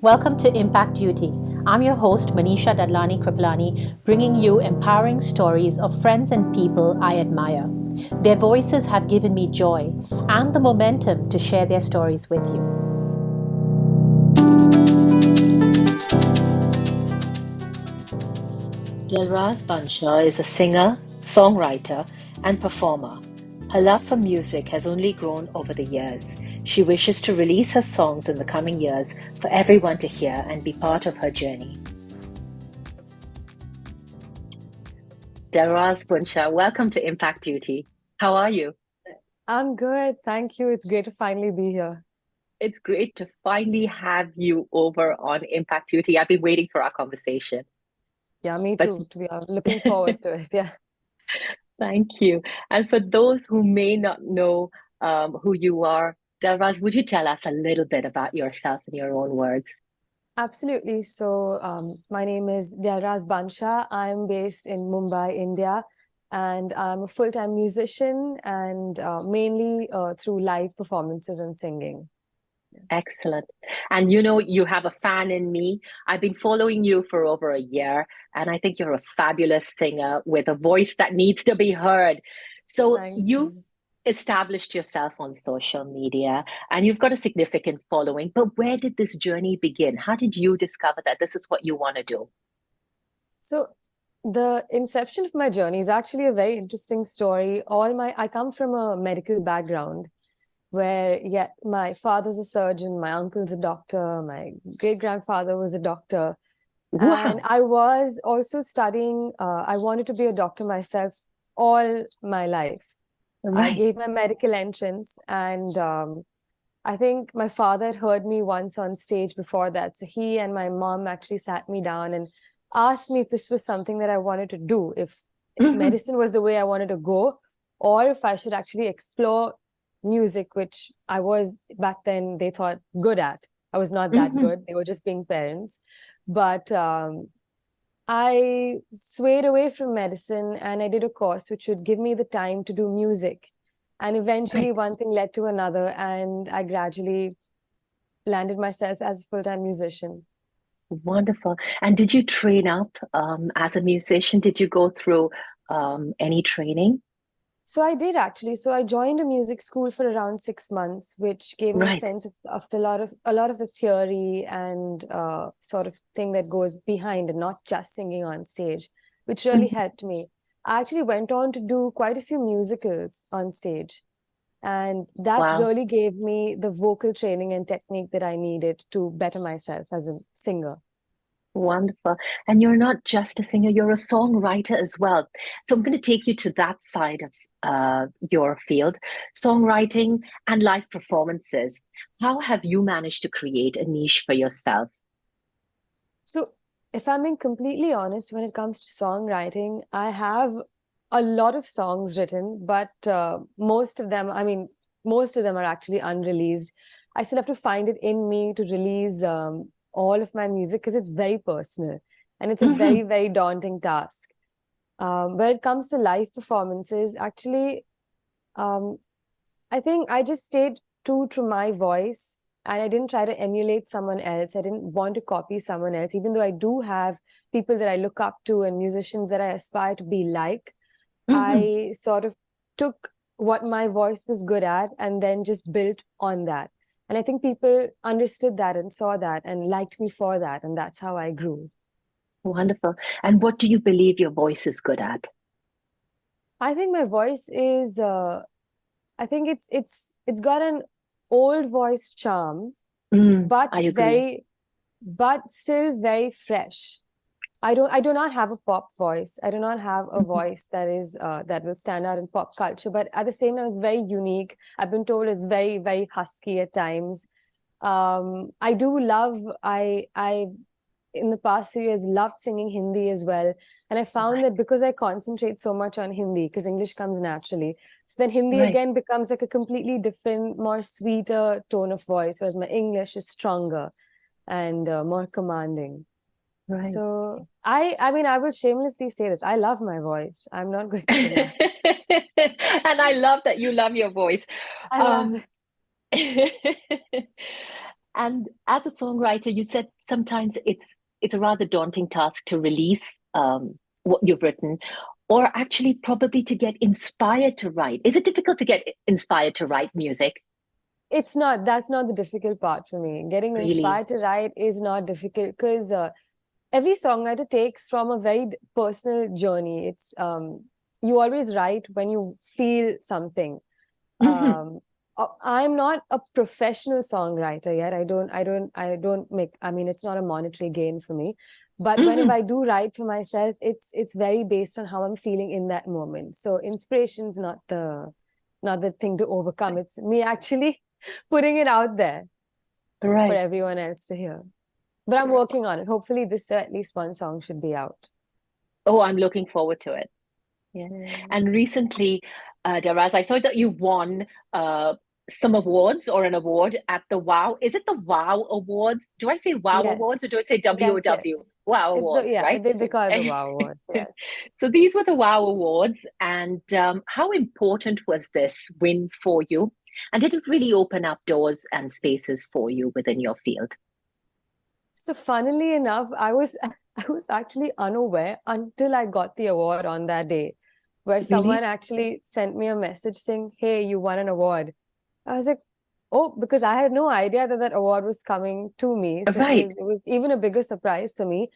Welcome to Impact Duty. I'm your host, Manisha Dadlani Kripalani, bringing you empowering stories of friends and people I admire. Their voices have given me joy and the momentum to share their stories with you. Delraaz Bunshah is a singer, songwriter, and performer. Her love for music has only grown over the years. She wishes to release her songs in the coming years for everyone to hear and be part of her journey. Delraaz Bunshah, welcome to Impact Duty. How are you? I'm good. Thank you. It's great to finally be here. It's great to finally have you over on Impact Duty. I've been waiting for our conversation. Yeah, me But too. We are looking forward to it. Yeah, thank you. And for those who may not know who you are, Delraj, would you tell us a little bit about yourself in your own words? absolutely. My name is Delraaz Bunshah. I'm based in Mumbai, India, and I'm a full-time musician and mainly through live performances and singing. Excellent. And you have a fan in me. I've been following you for over a year, and I think you're a fabulous singer with a voice that needs to be heard. So Thank you've you. established yourself on social media and you've got a significant following. But where did this journey begin? How did you discover that this is what you want to do? So the inception of my journey is actually a very interesting story. I come from a medical background where, yeah, my father's a surgeon, my uncle's a doctor, my great grandfather was a doctor. And Wow. I was also studying, I wanted to be a doctor myself all my life. I Right. gave my medical entrance, and I think my father had heard me once on stage before that. So he and my mom actually sat me down and asked me if this was something that I wanted to do, if Hmm. medicine was the way I wanted to go, or if I should actually explore music, which I was back then, they thought good at. I was not that Hmm. good. They were just being parents. But I swayed away from medicine and I did a course which would give me the time to do music. And eventually, Right. one thing led to another, and I gradually landed myself as a full-time musician. Wonderful. And did you train up as a musician? Did you go through any training? So I did actually. So I joined a music school for around 6 months, which gave me a Right. sense of a lot of the theory and sort of thing that goes behind and not just singing on stage, which really Mhm. helped me. I actually went on to do quite a few musicals on stage. And that Wow. really gave me the vocal training and technique that I needed to better myself as a singer. Wonderful. And you're not just a singer, you're a songwriter as well. So I'm going to take you to that side of your field, songwriting and live performances. How have you managed to create a niche for yourself? So, if I'm being completely honest, when it comes to songwriting, I have a lot of songs written, but most of them are actually unreleased. I still have to find it in me to release all of my music because it's very personal and it's a Hmm. very, very daunting task. When it comes to live performances, actually, um, I think I just stayed true to my voice and I didn't try to emulate someone else. I didn't want to copy someone else, even though I do have people that I look up to and musicians that I aspire to be like. Hmm. I sort of took what my voice was good at and then just built on that. And I think people understood that and saw that and liked me for that. And that's how I grew. Wonderful. And what do you believe your voice is good at? I think my voice is I think it's got an old voice charm, but I agree. but still very fresh. I do not have a pop voice. I do not have a Mhm. voice that will stand out in pop culture, but at the same time, it's very unique. I've been told it's very, very husky at times. I do love, I in the past few years loved singing Hindi as well. And I found Right, that because I concentrate so much on Hindi, because English comes naturally, so then Hindi right, again becomes like a completely different, more sweeter tone of voice, whereas my English is stronger and more commanding. right. So I mean, I would shamelessly say this. I love my voice. I'm not going to deny. And I love that you love your voice. I love Um, it. and as a songwriter, you said sometimes it's a rather daunting task to release what you've written, or actually probably to get inspired to write. Is it difficult to get inspired to write music? It's not, that's not the difficult part for me. Getting Really? inspired to write is not difficult because every songwriter takes from a very personal journey. It's you always write when you feel something. Hmm. I'm not a professional songwriter yet. I don't make, I mean, it's not a monetary gain for me. But whenever Hmm. I do write for myself, it's very based on how I'm feeling in that moment. So inspiration's not the thing to overcome. It's me actually putting it out there for Right. everyone else to hear. But I'm working on it. Hopefully this at least one song should be out. Oh, I'm looking forward to it. Yeah. Mm. And recently, Delraaz, I saw that you won uh, some awards or an award at the WOW. Is it the WOW Awards? Do I say WOW Awards Yes. or do I say Yes, yes. WOW? WOW It's the, Awards, yeah, right? they call it the Wow Awards. Yes. So these were the WOW Awards. And how important was this win for you? And did it really open up doors and spaces for you within your field? So funnily enough, I was actually unaware until I got the award on that day, where someone Really? actually sent me a message saying, "Hey, you won an award." I was like, "Oh," because I had no idea that that award was coming to me. So Right. it was even a bigger surprise for me,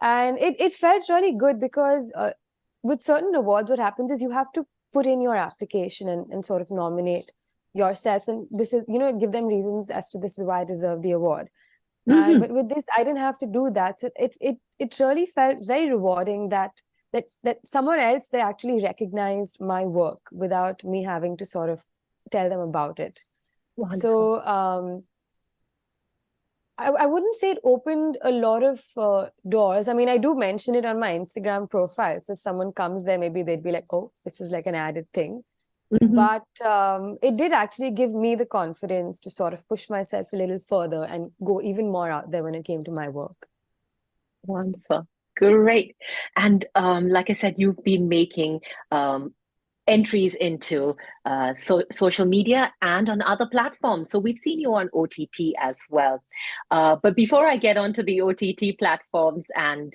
and it felt really good because with certain awards, what happens is you have to put in your application and sort of nominate yourself, and this is, give them reasons as to this is why I deserve the award. And Hmm. but with this, I didn't have to do that. So it really felt very rewarding that somewhere else they actually recognized my work without me having to sort of tell them about it. Wonderful. So I wouldn't say it opened a lot of doors. I mean, I do mention it on my Instagram profile. So if someone comes there, maybe they'd be like, "Oh, this is like an added thing." Hmm. But it did actually give me the confidence to sort of push myself a little further and go even more out there when it came to my work. Wonderful. Great. And like I said, you've been making entries into social media and on other platforms. So we've seen you on OTT as well. But before I get onto the OTT platforms and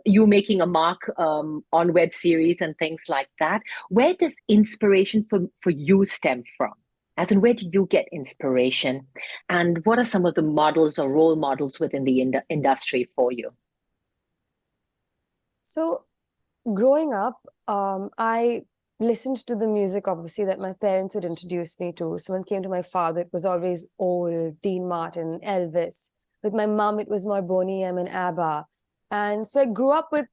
you making a mark on web series and things like that, where does inspiration for you stem from? As in, where do you get inspiration? And what are some of the models or role models within the industry for you? So growing up, I listened to the music, obviously, that my parents would introduce me to. So when it came to my father, it was always old Dean Martin, Elvis. With my mom, it was more Boney M and ABBA. And so I grew up with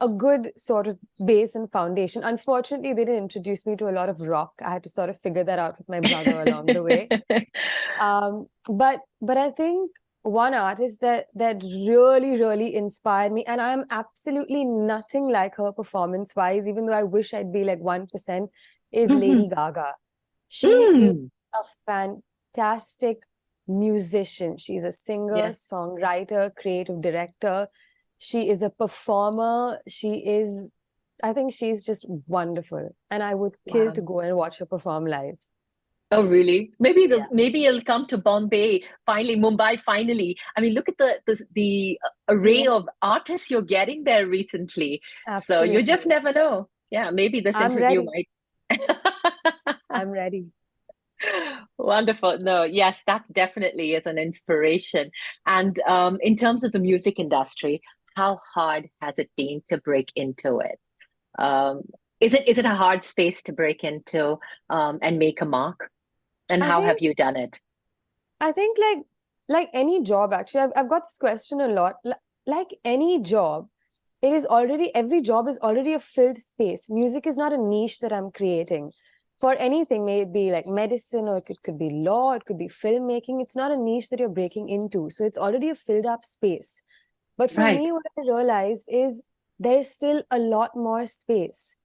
a good sort of base and foundation. Unfortunately, they didn't introduce me to a lot of rock. I had to sort of figure that out with my brother along the way. But I think one artist that really inspired me, and I'm absolutely nothing like her performance wise, even though I wish I'd be like 1%, is Lady Mhm. Gaga. She is Mm. a fantastic musician. She's a singer, Yeah. songwriter, creative director. She is a performer. I think she's just wonderful. And I would kill to Wow. go and watch her perform live. Oh, really? Maybe Yeah, maybe it'll come to Bombay finally, Mumbai finally. I mean, look at the array yeah, of artists you're getting there recently. So you just absolutely. never know. Yeah, maybe this I'm interview ready. might. I'm ready. Wonderful. No, yes, that definitely is an inspiration. And in terms of the music industry, how hard has it been to break into it? Um, is it a hard space to break into and make a mark? And I how have think you done it? I think like any job, actually, I've got this question a lot. Like any job, it is already, every job is already a filled space. Music is not a niche that I'm creating. For anything, may it be like medicine, or it could be law, it could be filmmaking. It's not a niche that you're breaking into. So it's already a filled up space. But for Right. me, what I realized is there's still a lot more space.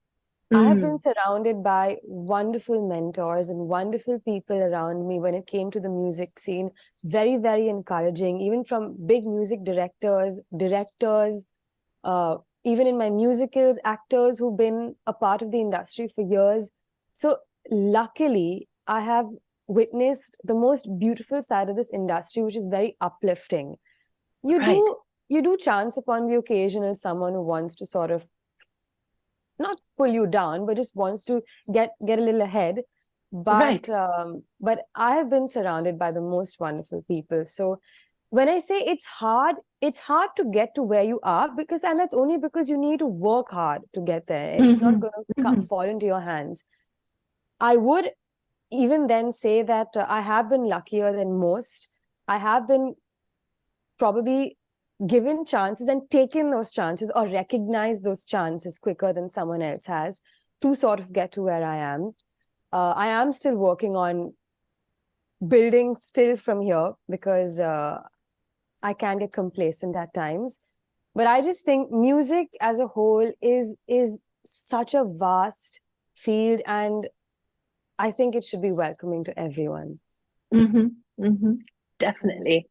I have been Mm. surrounded by wonderful mentors and wonderful people around me when it came to the music scene. Very, very encouraging, even from big music directors, uh, even in my musicals, actors who've been a part of the industry for years. So luckily, I have witnessed the most beautiful side of this industry, which is very uplifting. You Right. do chance upon the occasional someone who wants to sort of not pull you down, but just wants to get a little ahead. Right. But I have been surrounded by the most wonderful people. So when I say it's hard to get to where you are, and that's only because you need to work hard to get there. It's not Hmm. going to Hmm. fall into your hands. I would even then say that I have been luckier than most. I have been probably given chances and taken those chances or recognized those chances quicker than someone else has to sort of get to where I am. I am still working on building still from here because I can get complacent at times. But I just think music as a whole is such a vast field, and I think it should be welcoming to everyone. Hmm. Hmm. Definitely.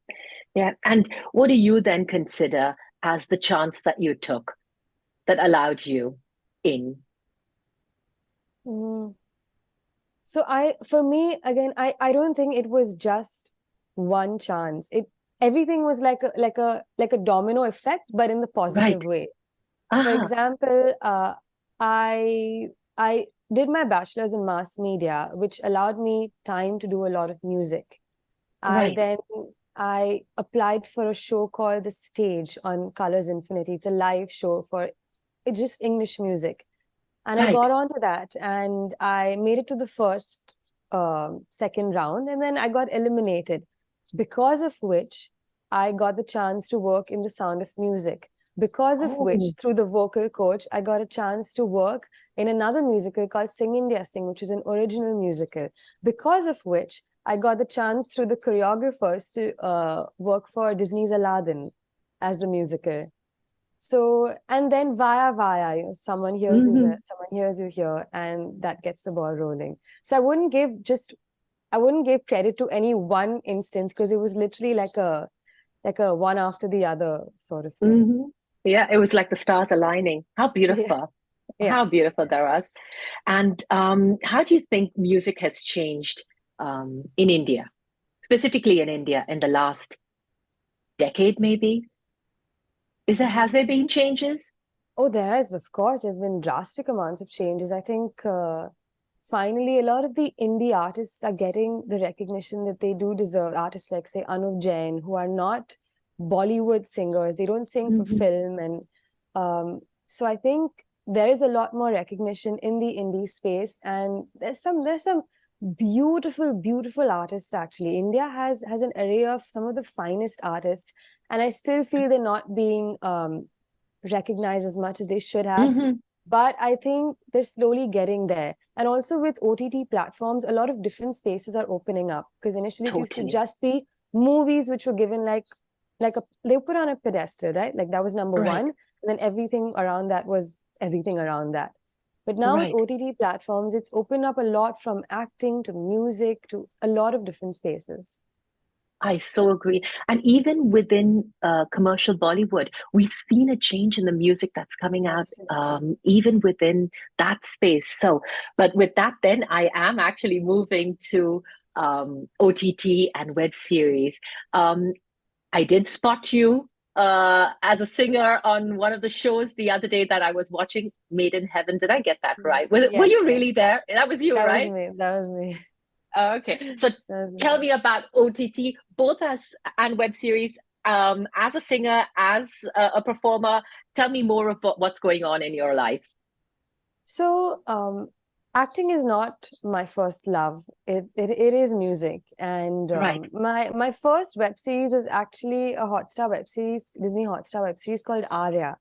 Yeah. And what do you then consider as the chance that you took that allowed you in? Mm. So for me, again, I don't think it was just one chance. Everything was like a domino effect, but in the positive Right. way. For Ah, example, I did my bachelor's in mass media, which allowed me time to do a lot of music. I right. then I applied for a show called The Stage on Colors Infinity. It's a live show for it's just English music. And I Right. got onto that and I made it to the first, second round, and then I got eliminated, because of which I got the chance to work in The Sound of Music. Because of Oh. which, through the vocal coach, I got a chance to work in another musical called Sing India Sing, which is an original musical. Because of which, I got the chance through the choreographers to work for Disney's Aladdin as the musical. So, and then via, someone hears you there, Hmm. someone hears you here, and that gets the ball rolling. So I wouldn't give credit to any one instance because it was literally like a one after the other sort of thing. Hmm. Yeah, it was like the stars aligning. How Yeah. beautiful. Yeah. How beautiful that was. And how do you think music has changed in India, specifically in India, in the last decade, maybe? Has there been changes? Oh, of course, there's been drastic amounts of changes. I think finally a lot of the indie artists are getting the recognition that they do deserve. Artists like, say, Anuv Jain, who are not Bollywood singers, they don't sing for Hmm. film. And so I think there is a lot more recognition in the indie space. And there's some beautiful, beautiful artists actually. India has an array of some of the finest artists. And I still feel they're not being recognized as much as they should have. Hmm. But I think they're slowly getting there. And also with OTT platforms, a lot of different spaces are opening up, because initially it used to Totally. just be movies which were given they were put on a pedestal, right? Like that was number one. Right. And then everything around that was everything around that. But now with Right. OTT platforms, it's opened up a lot, from acting to music to a lot of different spaces. I so agree. And even within commercial Bollywood, we've seen a change in the music that's coming out, Absolutely. even within that space. So, but with that, then I am actually moving to OTT and web series. Um, I did spot you as a singer on one of the shows the other day that I was watching, Made in Heaven. Did I get that right? Were Yes, you yes. really there? That was you, That was right? me. That was me. Okay. So That was tell me. me about OTT, both as and web series. As a singer, as a performer, tell me more about what's going on in your life. So, acting is not my first love. It is music, and Right. my first web series was actually a Hotstar web series, Disney Hotstar web series called Arya.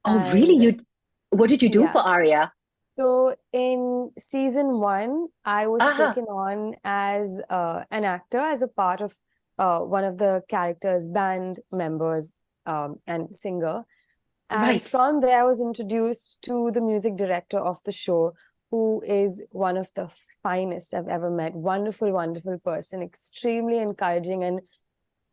Oh, really? And What did you do yeah, for Aria? so in season one, I was Uh-huh. taken on as an actor, as a part of one of the characters' band members, and singer. And Right. from there, I was introduced to the music director of the show, who is one of the finest I've ever met. Wonderful, wonderful person, extremely encouraging, and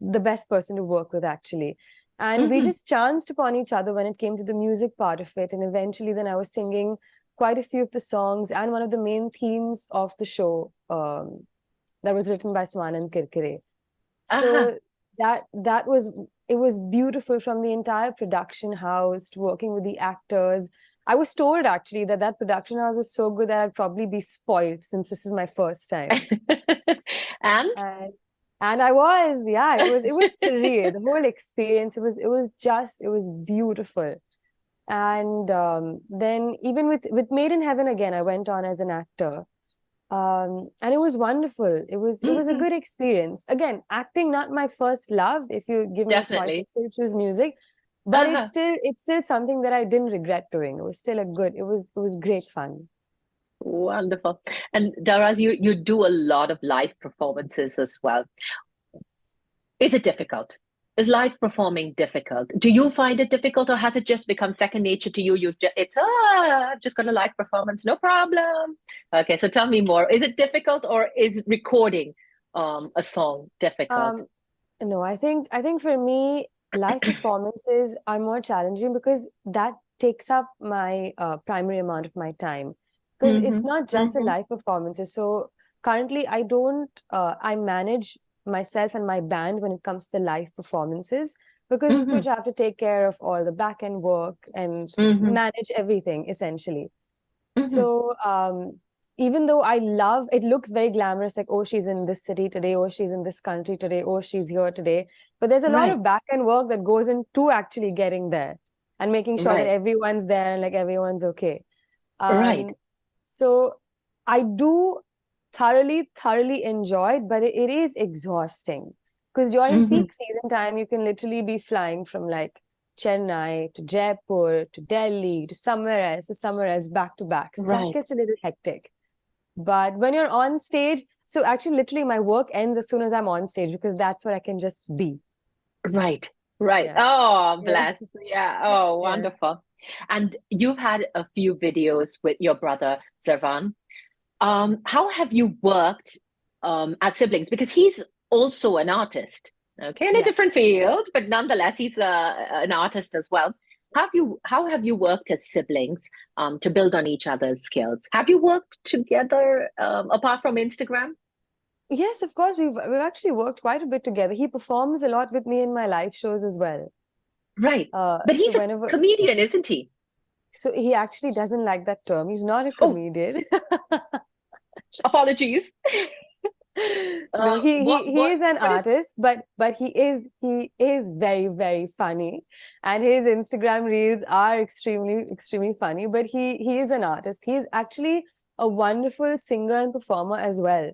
the best person to work with, actually. And we Hmm. just chanced upon each other when it came to the music part of it. And eventually, then I was singing quite a few of the songs and one of the main themes of the show. that was written by Swanand Kirkire. Uh-huh. So it was beautiful, from the entire production house to working with the actors. I was told actually that that production house was so good that I'd probably be spoiled since this is my first time. And And and I was, yeah, it was surreal. The whole experience, it was beautiful. And then even with Made in Heaven again, I went on as an actor. And it was wonderful. It was a Mhm. good experience. Again, acting not my first love. If you give me a choice, I Definitely. still choose music. But Uh-huh. it's still something that I didn't regret doing. It was still it was great fun. Wonderful. And Daraz, you do a lot of live performances as well. Is it difficult? Is live performing difficult? Do you find it difficult, or has it just become second nature to you? It's I've just got a live performance, no problem. Okay, so tell me more. Is it difficult, or is recording a song difficult? Um, no, I think for me, live performances are more challenging because that takes up my primary amount of my time. Because it's Mm-hmm. not just the Mm-hmm. live performances. So currently, I manage myself and my band when it comes to the live performances, because of Mm-hmm. which I have to take care of all the back end work and Mm-hmm. manage everything essentially. Mm-hmm. So, even though I love, it looks very glamorous, like, oh, she's in this city today, oh, she's in this country today, oh, she's here today. But there's a lot Right. of back end work that goes into actually getting there and making sure that Right. everyone's there and like everyone's okay. Right. Um, so I do thoroughly enjoy it, but it is exhausting because during Mm-hmm. peak season time, you can literally be flying from like Chennai to Jaipur to Delhi to somewhere else back to back. So that Right. gets a little hectic. But when you're on stage, so actually, literally, my work ends as soon as I'm on stage because that's where I can just be. Right, right. Yeah. Oh, Yeah. bless. Yeah. Oh, Yeah. wonderful. And you've had a few videos with your brother, Zervan. How have you worked as siblings? Because he's also an artist, okay, in a Yes. different field, but nonetheless, he's an artist as well. How have you worked as siblings to build on each other's skills? Have you worked together apart from Instagram? Yes, of course. We've actually worked quite a bit together. He performs a lot with me in my live shows as well. Right. But So he's a whenever comedian, isn't he? so he actually doesn't like that term. He's not a Oh, comedian. apologies. No, he is an What is artist, but he is very funny, and his Instagram reels are extremely funny. But he is an artist. He is actually a wonderful singer and performer as well.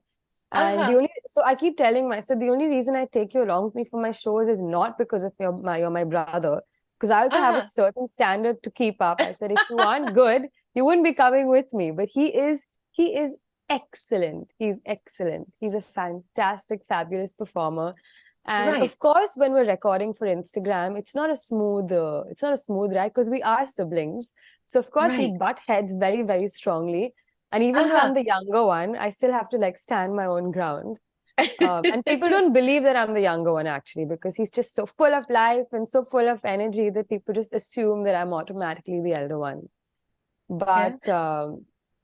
And uh-huh, so I keep telling myself the only reason I take you along with me for my shows is not because of you're my brother, because I also have a uh-huh. certain standard to keep up. I said if you aren't good, you wouldn't be coming with me. But he is excellent. He's excellent. He's a fantastic, fabulous performer. And Right. of course, when we're recording for Instagram, it's not a smooth ride because we are siblings. So of course we Right. butt heads very strongly. And even though Uh-huh. I'm the younger one, I still have to like stand my own ground. And people don't believe that I'm the younger one actually, because he's just so full of life and so full of energy that people just assume that I'm automatically the elder one. Yeah.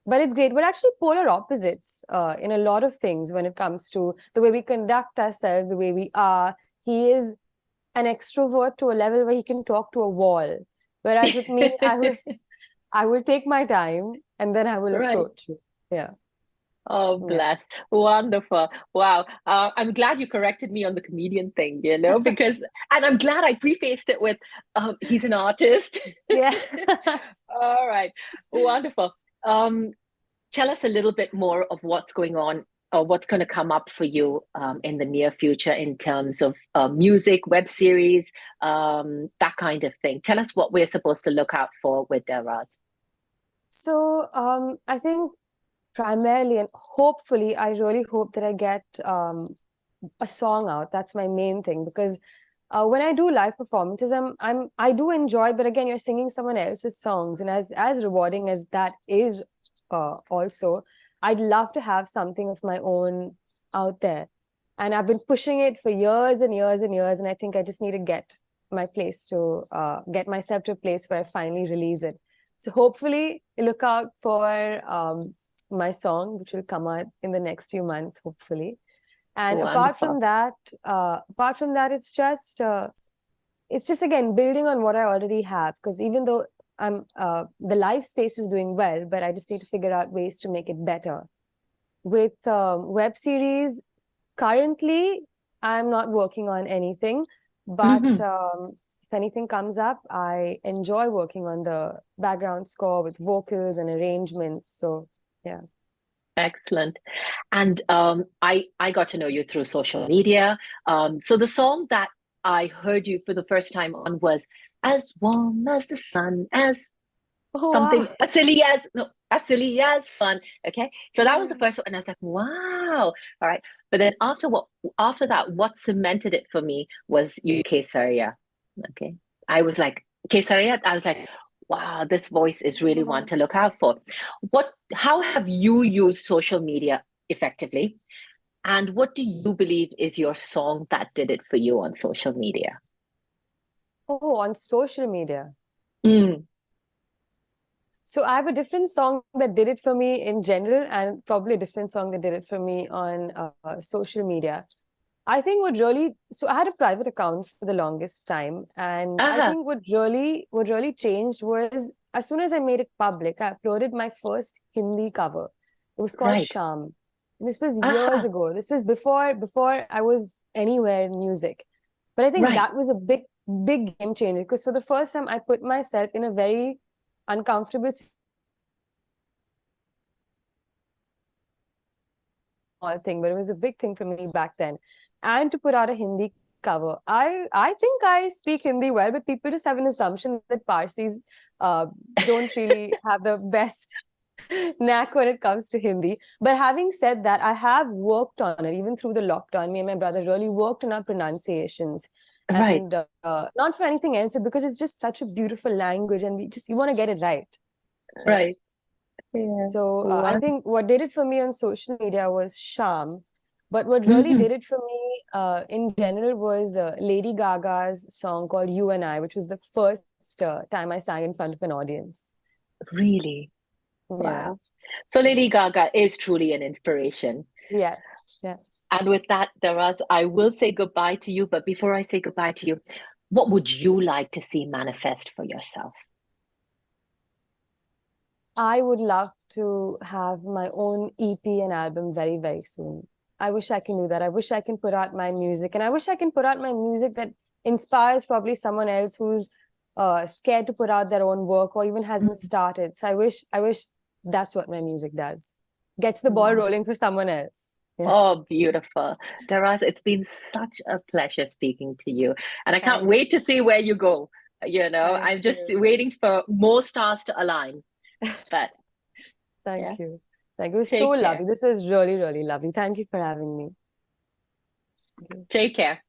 But it's great. We're actually polar opposites in a lot of things when it comes to the way we conduct ourselves, the way we are. He is an extrovert to a level where he can talk to a wall, whereas with me, I will take my time and then I will Right. approach you. Yeah, Oh, yeah. bless. Wonderful. Wow. I'm glad you corrected me on the comedian thing, because, and I'm glad I prefaced it with, he's an artist. Yeah. All right. Wonderful. Um, Tell us a little bit more of what's going on or what's going to come up for you in the near future in terms of music, web series, that kind of thing. Tell us what we're supposed to look out for with Delraaz. So I think primarily and hopefully, I really hope that I get a song out. That's my main thing because when I do live performances, I do enjoy, but again, you're singing someone else's songs, and as rewarding as that is, also, I'd love to have something of my own out there, and I've been pushing it for years and years and years, and I think I just need to get myself to a place where I finally release it. So hopefully, look out for my song, which will come out in the next few months, hopefully. And Wonderful. apart from that, it's just again building on what I already have. Because even though the live space is doing well, but I just need to figure out ways to make it better. With web series, currently, I'm not working on anything, but Hmm. if anything comes up, I enjoy working on the background score with vocals and arrangements. So, yeah. Excellent. And I got to know you through social media. So the song that I heard you for the first time on was "As Warm as the Sun," as Oh, something wow. as silly as no, as silly as fun. Okay, so that was the Yeah. first one, and I was like, wow. All right, but then after that, what cemented it for me was UK Saria. Okay, I was like Kesaria. I was like, wow, this voice is really one to look out for. How have you used social media effectively? And what do you believe is your song that did it for you on social media? Oh, on social media. Mm, So I have a different song that did it for me in general, and probably a different song that did it for me on social media. I think so I had a private account for the longest time, and I uh-huh, think what really changed was as soon as I made it public, I uploaded my first Hindi cover. It was called right. Sham. This was years Uh-huh, ago. This was before I was anywhere in music. But I think right. that was a big game changer because for the first time I put myself in a very uncomfortable small thing, but it was a big thing for me back then. And to put out a Hindi cover, I think I speak Hindi well, but people just have an assumption that Parsis uh, don't really have the best knack when it comes to Hindi. But having said that, I have worked on it even through the lockdown. Me and my brother really worked on our pronunciations. Right, And not for anything else, but because it's just such a beautiful language and you want to get it right. Yeah. right. Yeah. So I One. think what did it for me on social media was charm. But what really Hmm. did it for me in general was Lady Gaga's song called You and I, which was the first time I sang in front of an audience. Really? Yeah. Wow. So Lady Gaga is truly an inspiration. Yes. Yeah. And with that, Daraz, I will say goodbye to you. But before I say goodbye to you, what would you like to see manifest for yourself? I would love to have my own EP and album very, very soon. I wish I can do that. I wish I can put out my music, and I wish I can put out my music that inspires probably someone else who's scared to put out their own work or even hasn't Mm, started. So I wish that's what my music does. Gets the ball wonderful. rolling for someone else. Yeah. Oh, beautiful. Daraz, it's been such a pleasure speaking to you. And I can't Thank wait to see where you go. thank I'm just you. waiting for more stars to align. But yeah, Thank you. Thank you. It was so take care. lovely. This was really, really lovely. Thank you for having me. Take care.